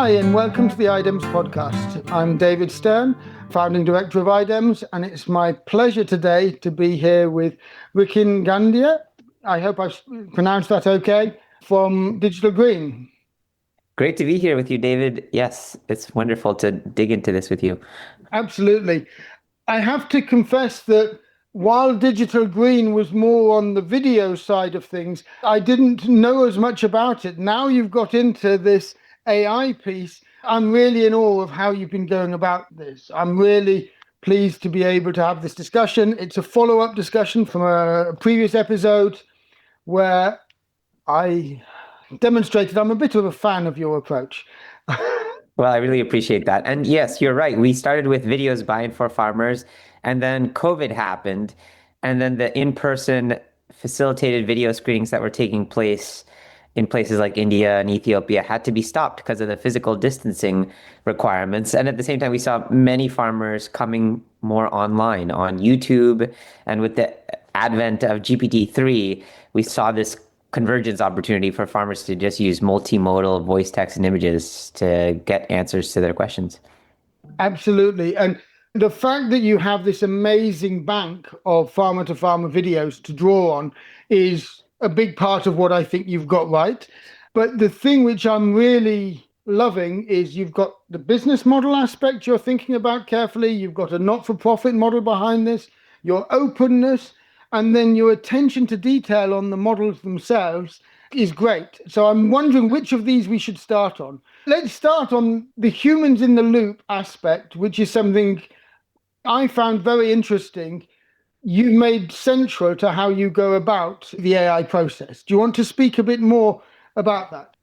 Hi, and welcome to the IDEMS podcast. I'm David Stern, founding director of IDEMS, and it's my pleasure today to be here with Rikin Gandhi. I hope I've pronounced that okay, from Digital Green. Great to be here with you, David. Yes, it's wonderful to dig into this with you. Absolutely. I have to confess that while Digital Green was more on the video side of things, I didn't know as much about it. Now you've got into this AI piece. I'm really in awe of how you've been going about this. I'm really pleased to be able to have this discussion. It's a follow-up discussion from a previous episode where I demonstrated I'm a bit of a fan of your approach. Well, I really appreciate that. And yes, you're right. We started with videos by and for farmers, and then COVID happened, and then the in-person facilitated video screenings that were taking place in places like India and Ethiopia had to be stopped because of the physical distancing requirements. And at the same time, we saw many farmers coming more online on YouTube. And with the advent of GPT-3, we saw this convergence opportunity for farmers to just use multimodal voice, text, and images to get answers to their questions. Absolutely. And the fact that you have this amazing bank of farmer to farmer videos to draw on is a big part of what I think you've got right. But the thing which I'm really loving is you've got the business model aspect you're thinking about carefully. You've got a not-for-profit model behind this, your openness, and then your attention to detail on the models themselves is great. So I'm wondering which of these we should start on. Let's start on the humans in the loop aspect, which is something I found very interesting. You've made central to how you go about the AI process. Do you want to speak a bit more about that?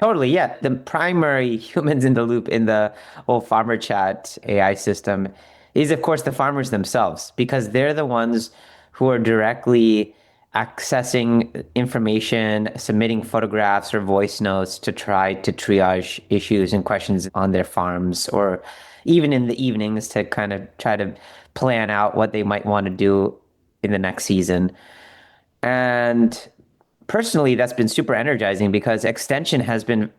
Totally, yeah. The primary humans in the loop in the whole farmer chat AI system is, of course, the farmers themselves, because they're the ones who are directly accessing information, submitting photographs or voice notes to try to triage issues and questions on their farms, or even in the evenings to kind of try to plan out what they might want to do in the next season. And personally, that's been super energizing because extension has been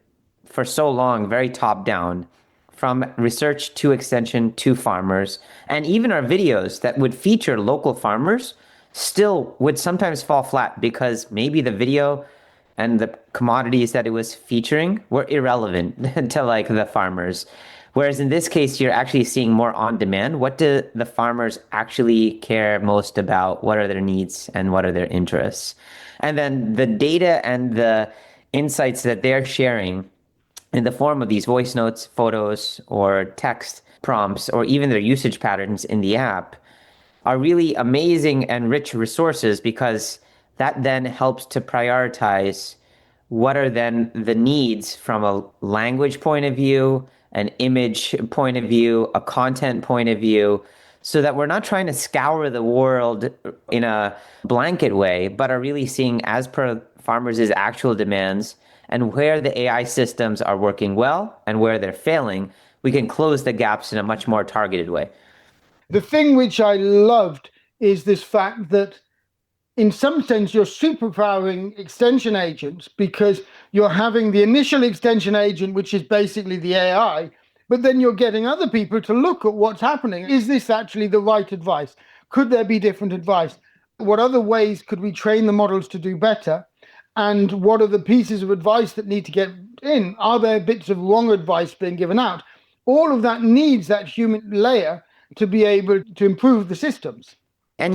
for so long very top down, from research to extension to farmers. And even our videos that would feature local farmers still would sometimes fall flat because maybe the video and the commodities that it was featuring were irrelevant to like the farmers. Whereas in this case, you're actually seeing more on demand. What do the farmers actually care most about? What are their needs and what are their interests? And then the data and the insights that they're sharing in the form of these voice notes, photos, or text prompts, or even their usage patterns in the app are really amazing and rich resources, because that then helps to prioritize what are then the needs from a language point of view, an image point of view, a content point of view, so that we're not trying to scour the world in a blanket way, but are really seeing as per farmers' actual demands and where the AI systems are working well and where they're failing, we can close the gaps in a much more targeted way. The thing which I loved is this fact that in some sense, you're superpowering extension agents because you're having the initial extension agent, which is basically the AI, but then you're getting other people to look at what's happening. Is this actually the right advice? Could there be different advice? What other ways could we train the models to do better? And what are the pieces of advice that need to get in? Are there bits of wrong advice being given out? All of that needs that human layer to be able to improve the systems. And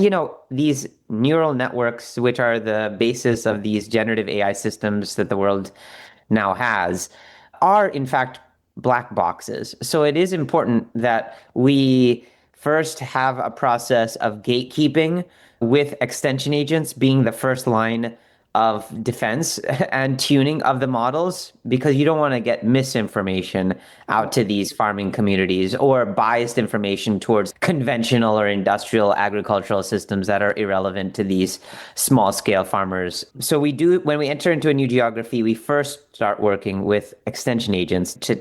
these neural networks, which are the basis of these generative AI systems that the world now has, are in fact black boxes. So it is important that we first have a process of gatekeeping, with extension agents being the first line of defense and tuning of the models, because you don't want to get misinformation out to these farming communities or biased information towards conventional or industrial agricultural systems that are irrelevant to these small scale farmers. So when we enter into a new geography, we first start working with extension agents to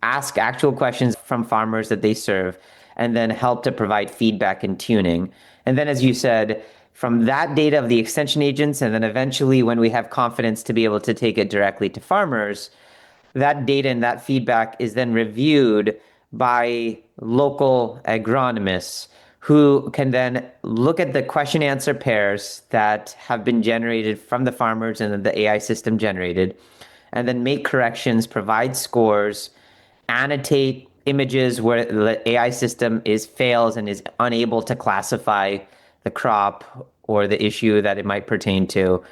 ask actual questions from farmers that they serve, and then help to provide feedback and tuning. And then, as you said, from that data of the extension agents, and then eventually when we have confidence to be able to take it directly to farmers, That data and that feedback is then reviewed by local agronomists who can then look at the question answer pairs that have been generated from the farmers and then the AI system generated, and then make corrections, provide scores, annotate images where the AI system is fails and is unable to classify the crop or the issue that it might pertain to,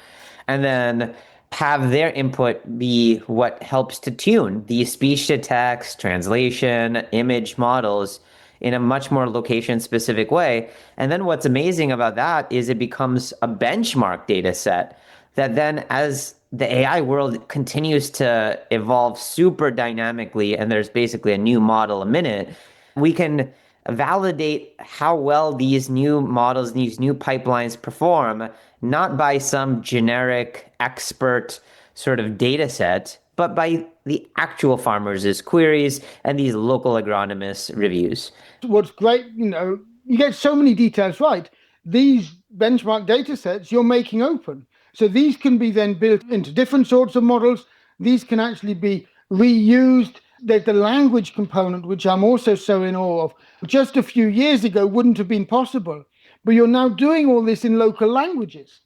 and then have their input be what helps to tune these speech to text, translation, image models in a much more location specific way. And then what's amazing about that is it becomes a benchmark data set that then, as the AI world continues to evolve super dynamically, and there's basically a new model a minute, we can validate how well these new models, these new pipelines perform, not by some generic expert sort of data set, but by the actual farmers' queries and these local agronomists' reviews. What's great, you get so many details right. These benchmark data sets you're making open. So these can be then built into different sorts of models. These can actually be reused. There's the language component, which I'm also so in awe of. Just a few years ago wouldn't have been possible, but you're now doing all this in local languages.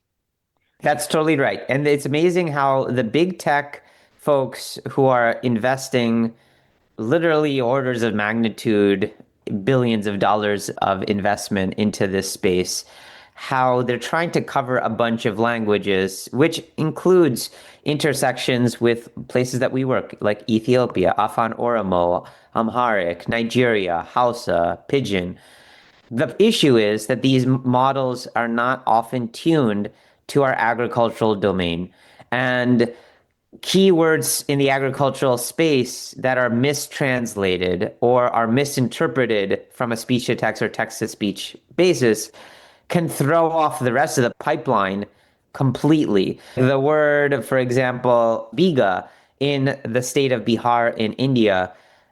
That's totally right. And it's amazing how the big tech folks who are investing literally orders of magnitude, billions of dollars of investment into this space, how they're trying to cover a bunch of languages, which includes intersections with places that we work, like Ethiopia, Afan Oromo, Amharic, Nigeria, Hausa, Pidgin. The issue is that these models are not often tuned to our agricultural domain. And keywords in the agricultural space that are mistranslated or are misinterpreted from a speech to text or text to speech basis can throw off the rest of the pipeline completely. The word, for example, biga in the state of Bihar in India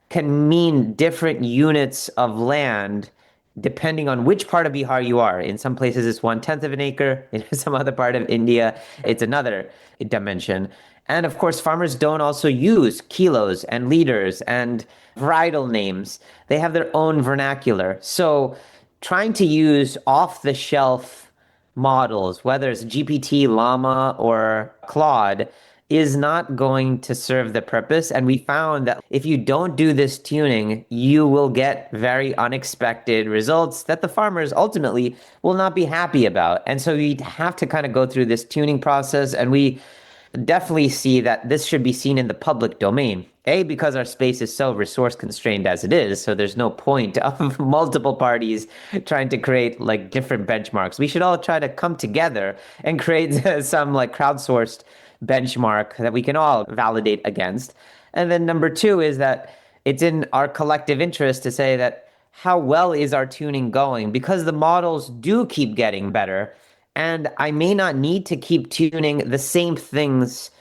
can mean different units of land depending on which part of Bihar you are. In some places, it's 1/10 of an acre. In some other part of India, it's another dimension. And of course, farmers don't also use kilos and liters and varietal names. They have their own vernacular. So trying to use off the shelf models, whether it's GPT, Llama, or Claude, is not going to serve the purpose. And we found that if you don't do this tuning, you will get very unexpected results that the farmers ultimately will not be happy about. And so we have to kind of go through this tuning process. And we definitely see that this should be seen in the public domain. A, because our space is so resource constrained as it is, so there's no point of multiple parties trying to create like different benchmarks. We should all try to come together and create some like crowdsourced benchmark that we can all validate against. And then number two is that it's in our collective interest to say that how well is our tuning going? Because the models do keep getting better. And I may not need to keep tuning the same things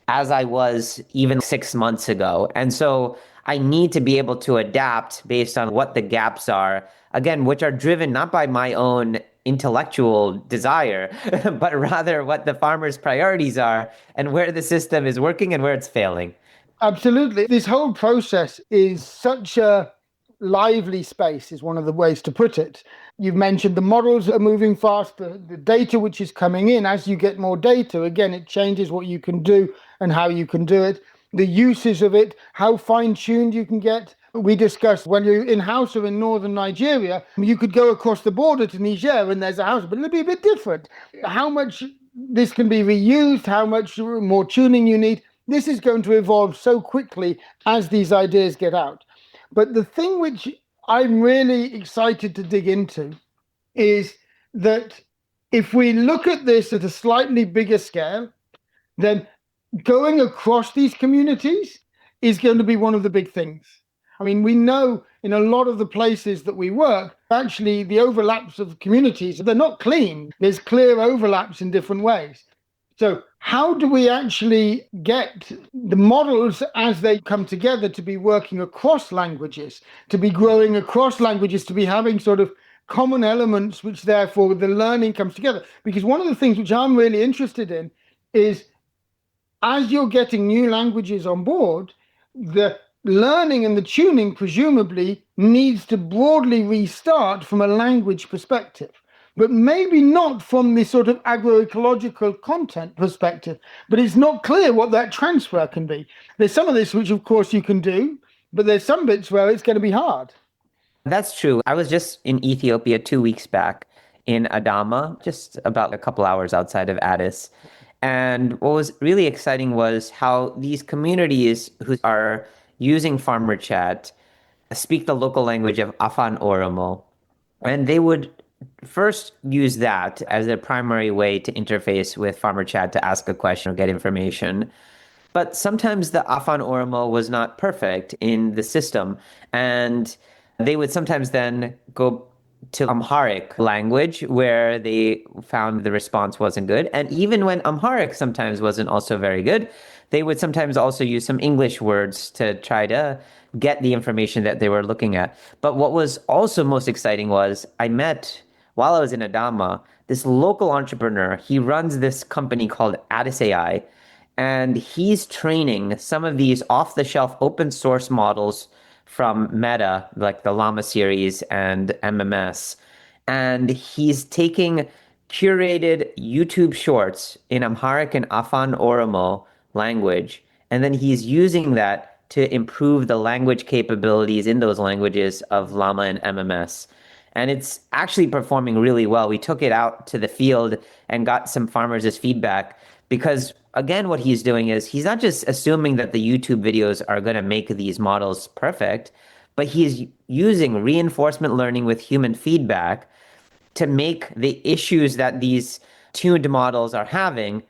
as I was even 6 months ago. And so I need to be able to adapt based on what the gaps are, again, which are driven not by my own intellectual desire, but rather what the farmer's priorities are and where the system is working and where it's failing. Absolutely. This whole process is such a lively space, is one of the ways to put it. You've mentioned the models are moving fast, the data which is coming in. As you get more data, again, it changes what you can do and how you can do it, the uses of it, how fine-tuned you can get. We discussed when you're in house or in northern Nigeria, you could go across the border to Niger and there's a house, but it'll be a bit different. How much this can be reused, how much more tuning you need. This is going to evolve so quickly as these ideas get out. But the thing which I'm really excited to dig into is that if we look at this at a slightly bigger scale, then going across these communities is going to be one of the big things. I mean, we know in a lot of the places that we work, actually the overlaps of communities, they're not clean. There's clear overlaps in different ways. So how do we actually get the models as they come together to be working across languages, to be growing across languages, to be having sort of common elements, which therefore the learning comes together? Because one of the things which I'm really interested in is as you're getting new languages on board, the learning and the tuning presumably needs to broadly restart from a language perspective, but maybe not from this sort of agroecological content perspective. But it's not clear what that transfer can be. There's some of this which, of course, you can do, but there's some bits where it's going to be hard. That's true. I was just in Ethiopia 2 weeks back in Adama, just about a couple hours outside of Addis. And what was really exciting was how these communities who are using Farmer Chat speak the local language of Afan Oromo. And they would first use that as their primary way to interface with Farmer Chat to ask a question or get information. But sometimes the Afan Oromo was not perfect in the system. And they would sometimes then go to Amharic language where they found the response wasn't good. And even when Amharic sometimes wasn't also very good, they would sometimes also use some English words to try to get the information that they were looking at. But what was also most exciting was I met, while I was in Adama, this local entrepreneur. He runs this company called Addis AI, and he's training some of these off the shelf open source models from Meta, like the Llama series and MMS. And he's taking curated YouTube shorts in Amharic and Afan Oromo language. And then he's using that to improve the language capabilities in those languages of Llama and MMS. And it's actually performing really well. We took it out to the field and got some farmers' feedback because, again, what he's doing is he's not just assuming that the YouTube videos are going to make these models perfect, but he's using reinforcement learning with human feedback to make the issues that these tuned models are having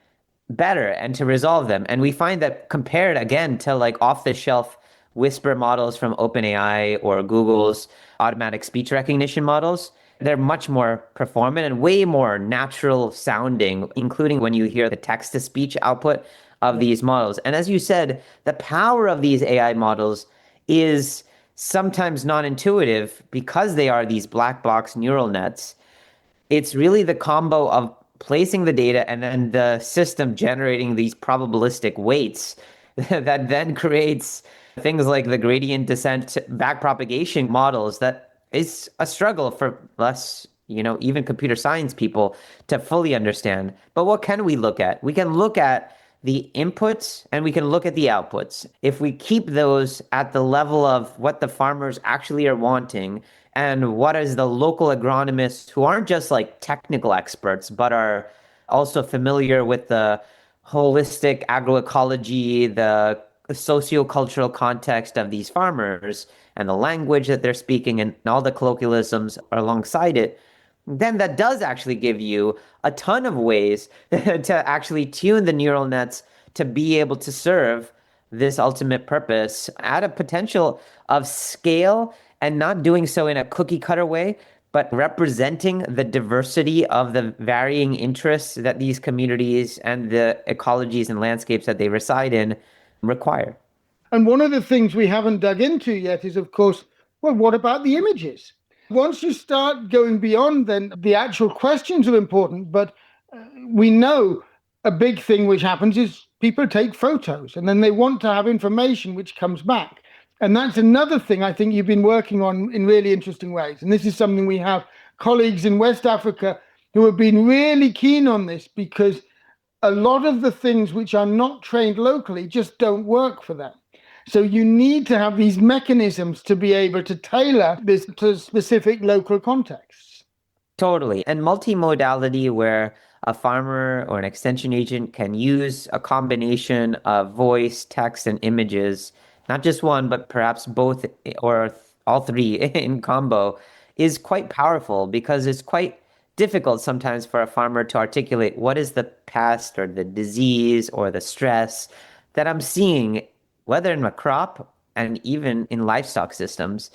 better and to resolve them. And we find that compared again to like off the shelf whisper models from OpenAI or Google's automatic speech recognition models, they're much more performant and way more natural sounding, including when you hear the text to speech output of these models. And as you said, the power of these AI models is sometimes non-intuitive because they are these black box neural nets. It's really the combo of placing the data and then the system generating these probabilistic weights that then creates things like the gradient descent backpropagation models that is a struggle for us, even computer science people to fully understand. But what can we look at? We can look at the inputs and we can look at the outputs. If we keep those at the level of what the farmers actually are wanting and what is the local agronomists who aren't just like technical experts, but are also familiar with the holistic agroecology, the sociocultural context of these farmers and the language that they're speaking and all the colloquialisms alongside it, then that does actually give you a ton of ways to actually tune the neural nets to be able to serve this ultimate purpose at a potential of scale and not doing so in a cookie cutter way, but representing the diversity of the varying interests that these communities and the ecologies and landscapes that they reside in require. And one of the things we haven't dug into yet is, of course, well, what about the images? Once you start going beyond, then the actual questions are important. But we know a big thing which happens is people take photos and then they want to have information which comes back. And that's another thing I think you've been working on in really interesting ways. And this is something we have colleagues in West Africa who have been really keen on this because a lot of the things which are not trained locally just don't work for them. So you need to have these mechanisms to be able to tailor this to specific local contexts. Totally. And multimodality, where a farmer or an extension agent can use a combination of voice, text, and images, not just one, but perhaps both or all three in combo, is quite powerful because it's quite difficult sometimes for a farmer to articulate what is the pest or the disease or the stress that I'm seeing, whether in a crop and even in livestock systems.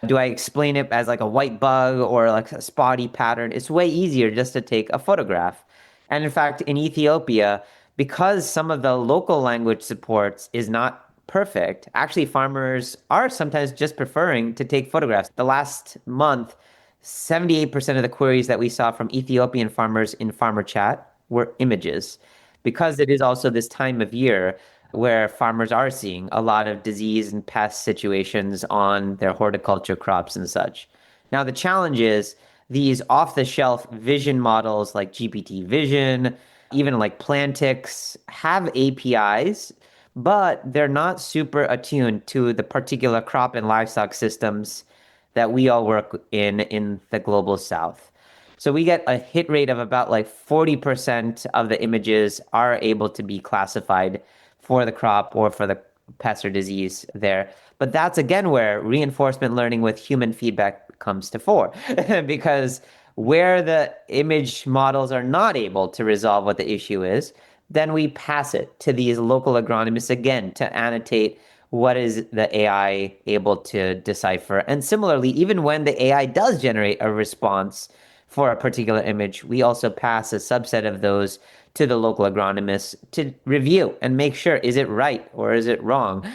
Do I explain it as like a white bug or like a spotty pattern? It's way easier just to take a photograph. And in fact, in Ethiopia, because some of the local language supports is not perfect, actually farmers are sometimes just preferring to take photographs. The last month, 78% of the queries that we saw from Ethiopian farmers in Farmer Chat were images because it is also this time of year where farmers are seeing a lot of disease and pest situations on their horticulture crops and such. Now, the challenge is these off-the-shelf vision models like GPT Vision, even like Plantix, have APIs, but they're not super attuned to the particular crop and livestock systems that we all work in the global south. So we get a hit rate of about like 40% of the images are able to be classified for the crop or for the pest or disease there. But that's again where reinforcement learning with human feedback comes to fore. Because where the image models are not able to resolve what the issue is, then we pass it to these local agronomists again to annotate what is the AI able to decipher. And similarly, even when the AI does generate a response for a particular image, we also pass a subset of those to the local agronomists to review and make sure, is it right or is it wrong?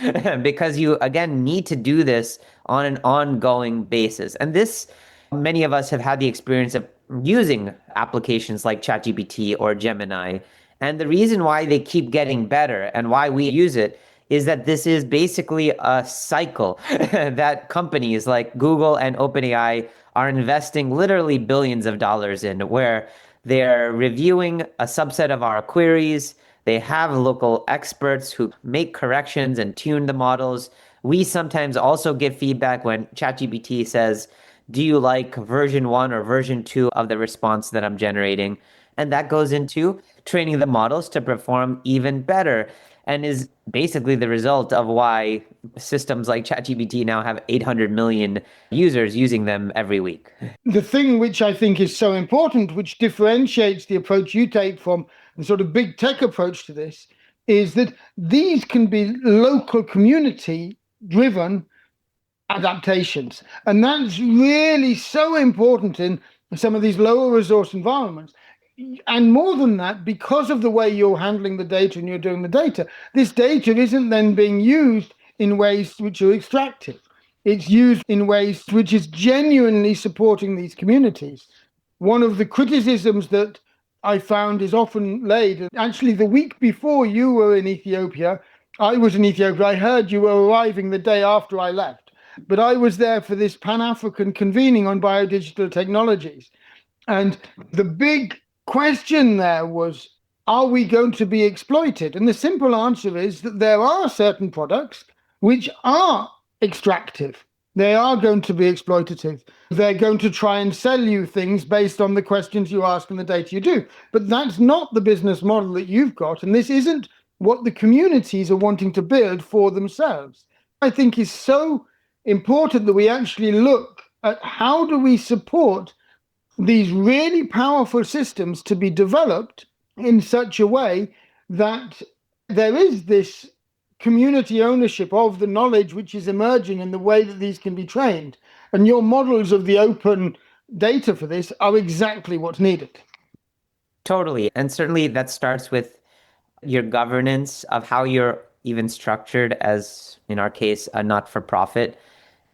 Because you, again, need to do this on an ongoing basis. And this, many of us have had the experience of using applications like ChatGPT or Gemini. And the reason why they keep getting better and why we use it is that this is basically a cycle that companies like Google and OpenAI are investing literally billions of dollars in, where they're reviewing a subset of our queries. They have local experts who make corrections and tune the models. We sometimes also give feedback when ChatGPT says, do you like version 1 or version 2 of the response that I'm generating? And that goes into training the models to perform even better and is basically the result of why systems like ChatGPT now have 800 million users using them every week. The thing which I think is so important, which differentiates the approach you take from the sort of big tech approach to this, is that these can be local community driven adaptations. And that's really so important in some of these lower resource environments. And more than that, because of the way you're handling the data and you're doing the data, this data isn't then being used in ways which are extractive. It's used in ways which is genuinely supporting these communities. One of the criticisms that I found is often laid, actually, the week before you were in Ethiopia, I was in Ethiopia. I heard you were arriving the day after I left, but I was there for this Pan-African convening on biodigital technologies. And the big question there was, are we going to be exploited? And the simple answer is that there are certain products which are extractive. They are going to be exploitative. They're going to try and sell you things based on the questions you ask and the data you do. But that's not the business model that you've got. And this isn't what the communities are wanting to build for themselves. I think is so important that we actually look at how do we support these really powerful systems to be developed in such a way that there is this community ownership of the knowledge which is emerging and the way that these can be trained. And your models of the open data for this are exactly what's needed. Totally. And certainly that starts with your governance of how you're even structured as, in our case, a not-for-profit,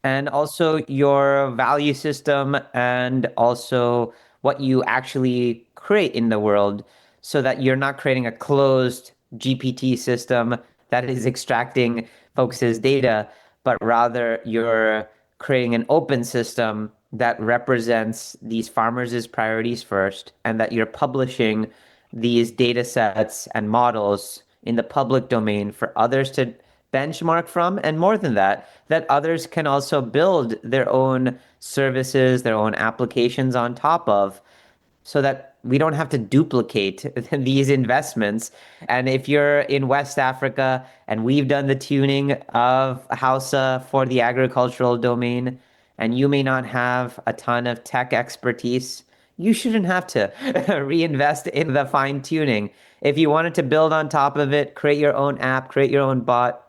and also your value system and also what you actually create in the world so that you're not creating a closed GPT system that is extracting folks' data, but rather you're creating an open system that represents these farmers' priorities first, and that you're publishing these data sets and models in the public domain for others to benchmark from. And more than that, that others can also build their own services, their own applications on top of, so that we don't have to duplicate these investments. And if you're in West Africa and we've done the tuning of Hausa for the agricultural domain, and you may not have a ton of tech expertise, you shouldn't have to reinvest in the fine tuning. If you wanted to build on top of it, create your own app, create your own bot,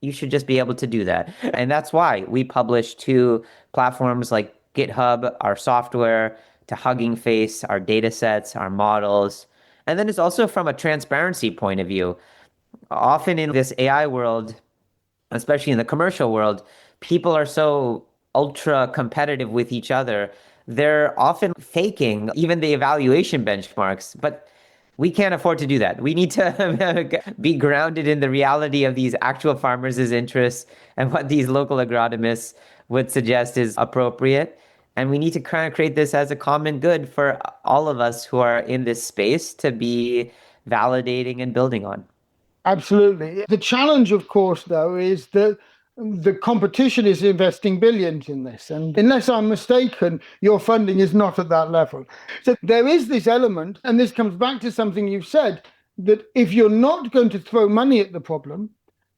you should just be able to do that. And that's why we publish to platforms like GitHub, our software, to Hugging Face, our data sets, our models. And then it's also from a transparency point of view. Often in this AI world, especially in the commercial world, people are so ultra competitive with each other. They're often faking even the evaluation benchmarks. But We can't afford to do that. We need to be grounded in the reality of these actual farmers' interests and what these local agronomists would suggest is appropriate. And we need to kind of create this as a common good for all of us who are in this space to be validating and building on. Absolutely. The challenge, of course, though, is that the competition is investing billions in this. And unless I'm mistaken, your funding is not at that level. So there is this element, and this comes back to something you've said, that if you're not going to throw money at the problem,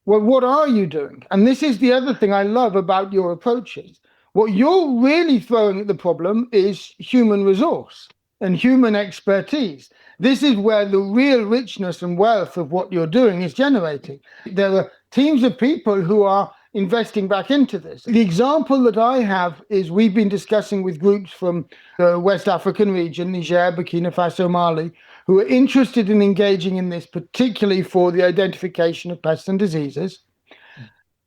well, what are you doing? And this is the other thing I love about your approaches. What you're really throwing at the problem is human resource and human expertise. This is where the real richness and wealth of what you're doing is generating. There are teams of people who are investing back into this. The example that I have is we've been discussing with groups from the West African region, Niger, Burkina Faso, Mali, who are interested in engaging in this, particularly for the identification of pests and diseases.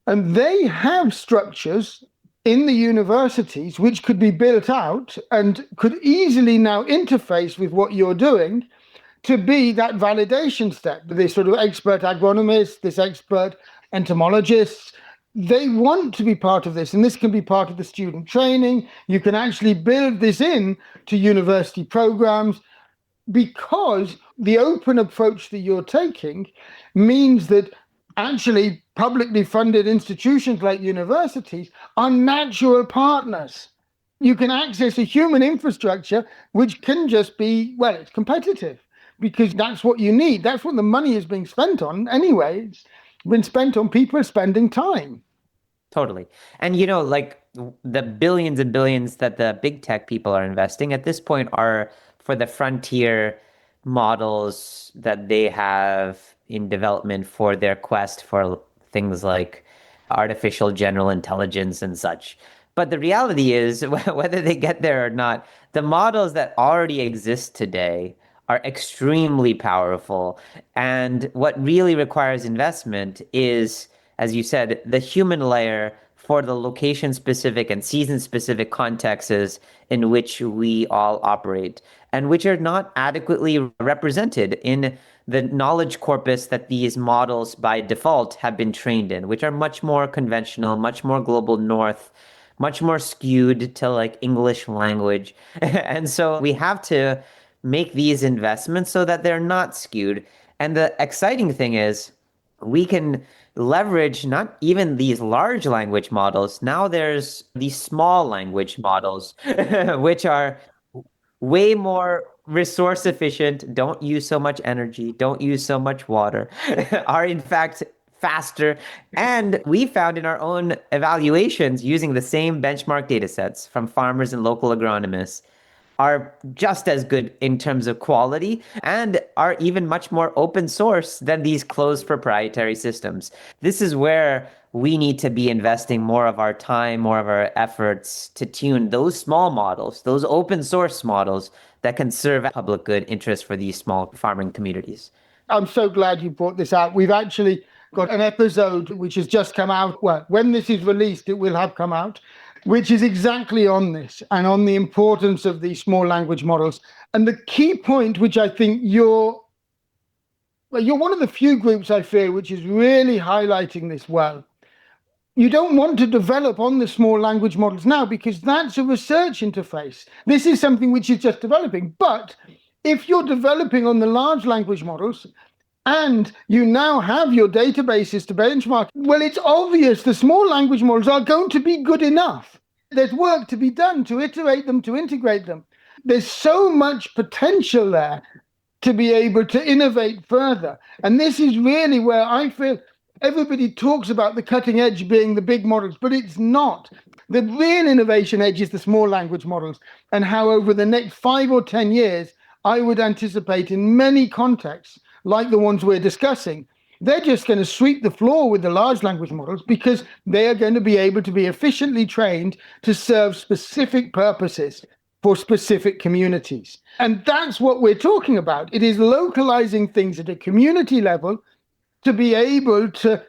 And they have structures in the universities which could be built out and could easily now interface with what you're doing to be that validation step. This sort of expert agronomist, this expert entomologist, they want to be part of this, and this can be part of the student training. You can actually build this in to university programs, because the open approach that you're taking means that actually publicly funded institutions like universities are natural partners. You can access a human infrastructure which can just be, well, it's competitive, because that's what you need. That's what the money is being spent on anyway. It's been spent on people spending time. Totally. And like the billions and billions that the big tech people are investing at this point are for the frontier models that they have in development for their quest for things like artificial general intelligence and such. But the reality is, whether they get there or not, the models that already exist today are extremely powerful. And what really requires investment is, as you said, the human layer for the location specific and season specific contexts in which we all operate, and which are not adequately represented in the knowledge corpus that these models by default have been trained in, which are much more conventional, much more global north, much more skewed to like English language. And so we have to make these investments so that they're not skewed. And the exciting thing is we can leverage not even these large language models. Now there's these small language models, which are way more resource efficient, don't use so much energy, don't use so much water, are in fact faster. And we found in our own evaluations using the same benchmark data sets from farmers and local agronomists are just as good in terms of quality and are even much more open source than these closed proprietary systems. This is where we need to be investing more of our time, more of our efforts to tune those small models, those open source models that can serve public good interest for these small farming communities. I'm so glad you brought this out. We've actually got an episode which has just come out. Well, when this is released, it will have come out, which is exactly on this and on the importance of these small language models. And the key point, which I think you're one of the few groups I feel which is really highlighting this well. You don't want to develop on the small language models now because that's a research interface. This is something which is just developing. But if you're developing on the large language models and you now have your databases to benchmark, well, it's obvious the small language models are going to be good enough. There's work to be done to iterate them, to integrate them. There's so much potential there to be able to innovate further. And this is really where I feel everybody talks about the cutting edge being the big models, but it's not. The real innovation edge is the small language models, and how over the next 5 or 10 years, I would anticipate in many contexts, like the ones we're discussing, they're just going to sweep the floor with the large language models because they are going to be able to be efficiently trained to serve specific purposes for specific communities. And that's what we're talking about. It is localizing things at a community level to be able to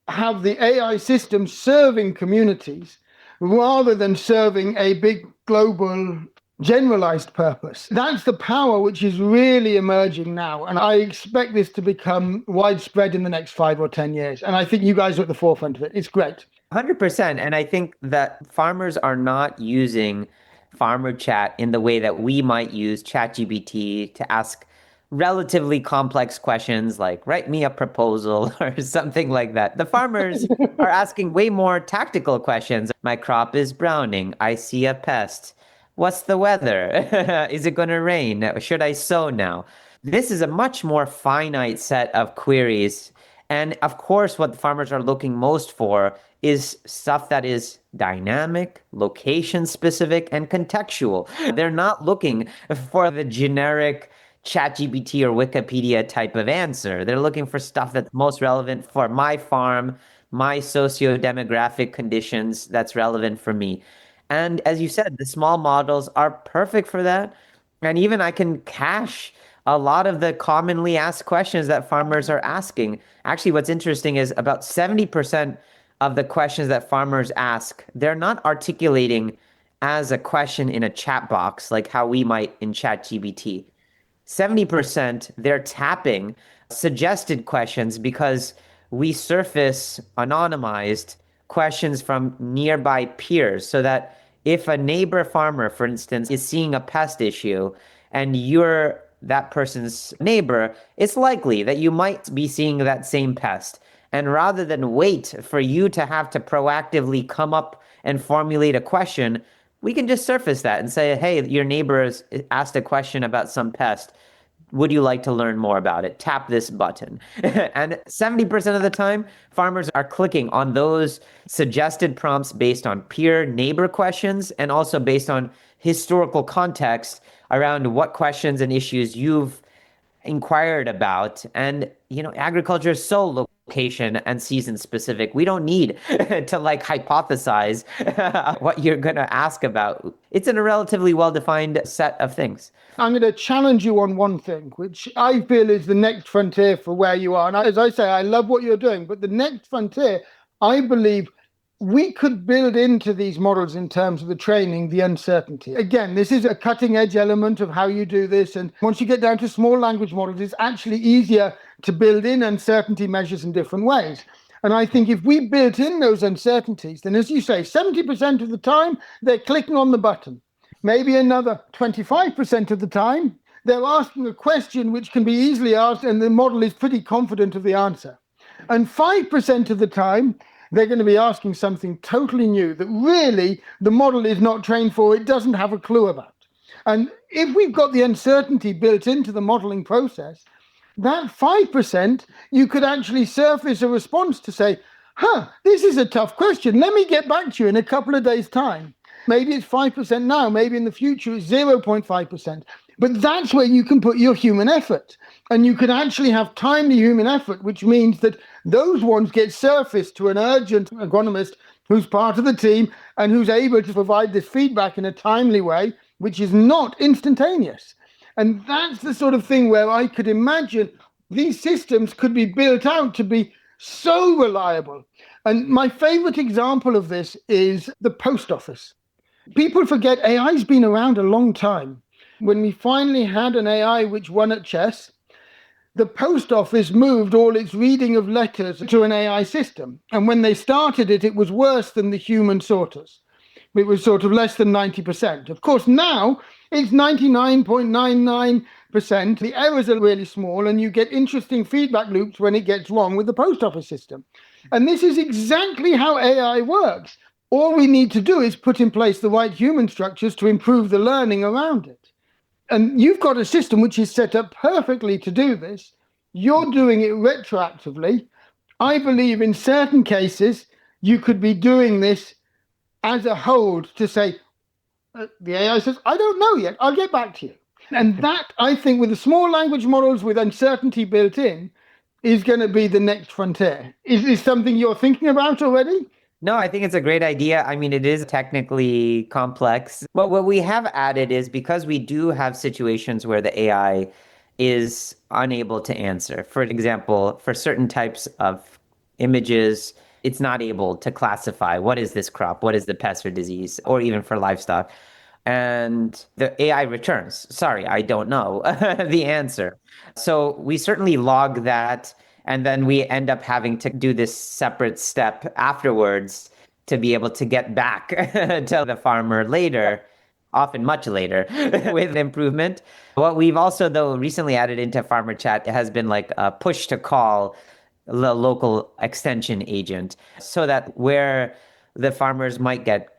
have the AI system serving communities rather than serving a big global generalized purpose. That's the power which is really emerging now. And I expect this to become widespread in the next 5 or 10 years. And I think you guys are at the forefront of it. It's great. 100%. And I think that farmers are not using farmer chat in the way that we might use ChatGPT to ask relatively complex questions like write me a proposal or something like that. The farmers are asking way more tactical questions. My crop is browning. I see a pest. What's the weather? Is it going to rain? Should I sow now? This is a much more finite set of queries. And of course, what the farmers are looking most for is stuff that is dynamic, location specific, and contextual. They're not looking for the generic ChatGPT or Wikipedia type of answer. They're looking for stuff that's most relevant for my farm, my socio-demographic conditions that's relevant for me. And as you said, the small models are perfect for that. And even I can cache a lot of the commonly asked questions that farmers are asking. Actually, what's interesting is about 70% of the questions that farmers ask, they're not articulating as a question in a chat box like how we might in ChatGPT. 70% they're tapping suggested questions because we surface anonymized questions from nearby peers so that if a neighbor farmer, for instance, is seeing a pest issue and you're that person's neighbor, it's likely that you might be seeing that same pest. And rather than wait for you to have to proactively come up and formulate a question, we can just surface that and say, hey, your neighbor has asked a question about some pest. Would you like to learn more about it? Tap this button. And 70% of the time, farmers are clicking on those suggested prompts based on peer neighbor questions and also based on historical context around what questions and issues you've inquired about. And, agriculture is so location and season specific. We don't need to like hypothesize what you're going to ask about. It's in a relatively well-defined set of things. I'm going to challenge you on one thing, which I feel is the next frontier for where you are. And as I say, I love what you're doing, but the next frontier, I believe we could build into these models in terms of the training, the uncertainty. Again, this is a cutting edge element of how you do this. And once you get down to small language models, it's actually easier to build in uncertainty measures in different ways. And I think if we built in those uncertainties, then as you say, 70% of the time, they're clicking on the button. Maybe another 25% of the time, they're asking a question which can be easily asked and the model is pretty confident of the answer. And 5% of the time, they're going to be asking something totally new that really the model is not trained for, it doesn't have a clue about. And if we've got the uncertainty built into the modeling process, that 5%, you could actually surface a response to say, this is a tough question. Let me get back to you in a couple of days' time. Maybe it's 5% now, maybe in the future it's 0.5%. But that's where you can put your human effort. And you can actually have timely human effort, which means that those ones get surfaced to an urgent agronomist who's part of the team and who's able to provide this feedback in a timely way, which is not instantaneous. And that's the sort of thing where I could imagine these systems could be built out to be so reliable. And my favorite example of this is the post office. People forget AI's been around a long time. When we finally had an AI which won at chess, the post office moved all its reading of letters to an AI system. And when they started it, it was worse than the human sorters. It was sort of less than 90%. Of course, now it's 99.99%. The errors are really small, and you get interesting feedback loops when it gets wrong with the post office system. And this is exactly how AI works. All we need to do is put in place the right human structures to improve the learning around it. And you've got a system which is set up perfectly to do this. You're doing it retroactively. I believe in certain cases, you could be doing this as a hold to say, the AI says, I don't know yet, I'll get back to you. And that, I think, with the small language models with uncertainty built in, is going to be the next frontier. Is this something you're thinking about already? No, I think it's a great idea. I mean, it is technically complex. But what we have added is because we do have situations where the AI is unable to answer. For example, for certain types of images, it's not able to classify what is this crop, what is the pest or disease, or even for livestock. and the AI returns, sorry, I don't know the answer. So we certainly log that, and then we end up having to do this separate step afterwards to be able to get back to the farmer later, often much later, with improvement. What we've also, though, recently added into Farmer Chat has been like a push to call the local extension agent, so that where the farmers might get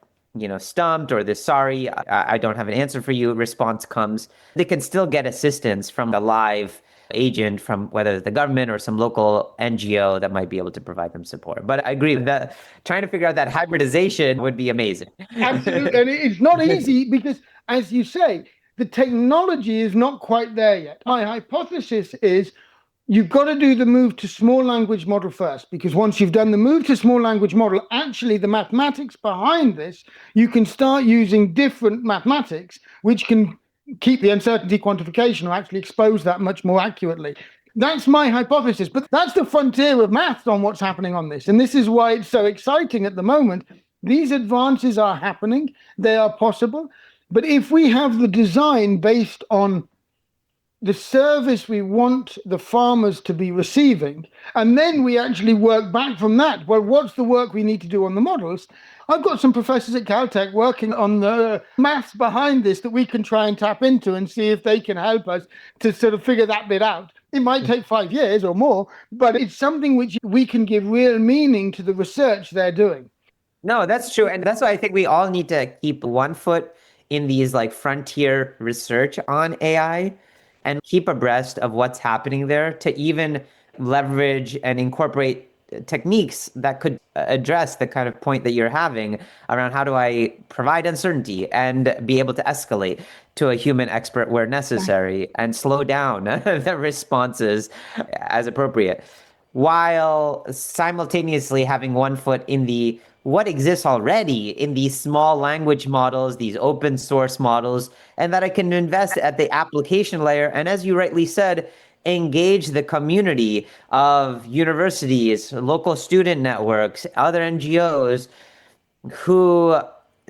stumped, or this sorry, I don't have an answer for you response comes, they can still get assistance from a live agent from whether the government or some local NGO that might be able to provide them support. But I agree that trying to figure out that hybridization would be amazing. Absolutely. And it's not easy because, as you say, the technology is not quite there yet. My hypothesis is you've got to do the move to small language model first, because once you've done the move to small language model, actually the mathematics behind this, you can start using different mathematics, which can keep the uncertainty quantification or actually expose that much more accurately. That's my hypothesis, but that's the frontier of maths on what's happening on this. And this is why it's so exciting at the moment. These advances are happening, they are possible. But if we have the design based on the service we want the farmers to be receiving, and then we actually work back from that. Well, what's the work we need to do on the models? I've got some professors at Caltech working on the maths behind this that we can try and tap into and see if they can help us to sort of figure that bit out. It might take 5 years or more, but it's something which we can give real meaning to the research they're doing. No, that's true. And that's why I think we all need to keep one foot in these like frontier research on AI and keep abreast of what's happening there, to even leverage and incorporate techniques that could address the kind of point that you're having around how do I provide uncertainty and be able to escalate to a human expert where necessary and slow down the responses as appropriate, while simultaneously having one foot in the what exists already in these small language models, these open source models, and that I can invest at the application layer. And as you rightly said, engage the community of universities, local student networks, other NGOs who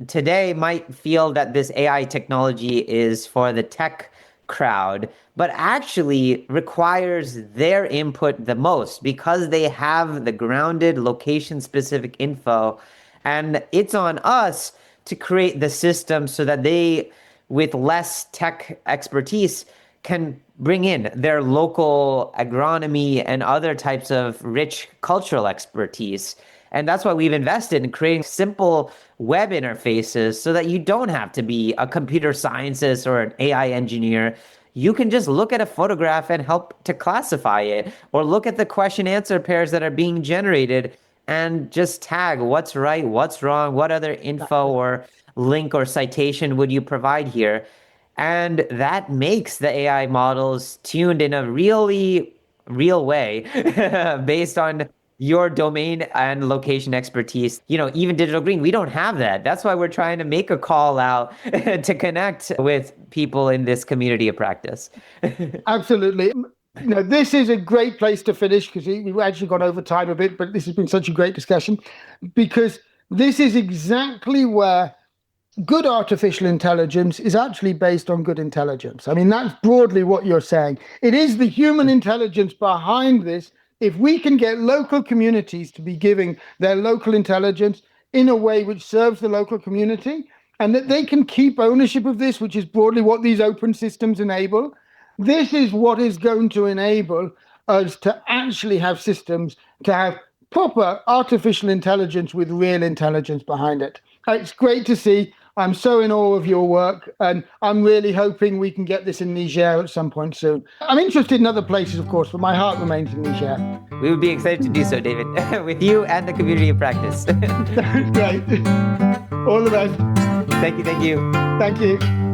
today might feel that this AI technology is for the tech crowd, but actually requires their input the most because they have the grounded location specific info. And it's on us to create the system so that they, with less tech expertise, can bring in their local agronomy and other types of rich cultural expertise. And that's why we've invested in creating simple web interfaces so that you don't have to be a computer scientist or an AI engineer. You can just look at a photograph and help to classify it, or look at the question answer pairs that are being generated and just tag what's right, what's wrong, what other info or link or citation would you provide here. And that makes the AI models tuned in a really real way based on your domain and location expertise. Even digital green, we don't have that. That's why we're trying to make a call out to connect with people in this community of practice. Absolutely. This is a great place to finish, because we've actually gone over time a bit, but this has been such a great discussion, because this is exactly where good artificial intelligence is actually based on good intelligence. I mean, that's broadly what you're saying. It is the human intelligence behind this. If we can get local communities to be giving their local intelligence in a way which serves the local community, and that they can keep ownership of this, which is broadly what these open systems enable, this is what is going to enable us to actually have systems to have proper artificial intelligence with real intelligence behind it. It's great to see. I'm so in awe of your work, and I'm really hoping we can get this in Niger at some point soon. I'm interested in other places, of course, but my heart remains in Niger. We would be excited to do so, David, with you and the community of practice. Great. All the best. Thank you. Thank you.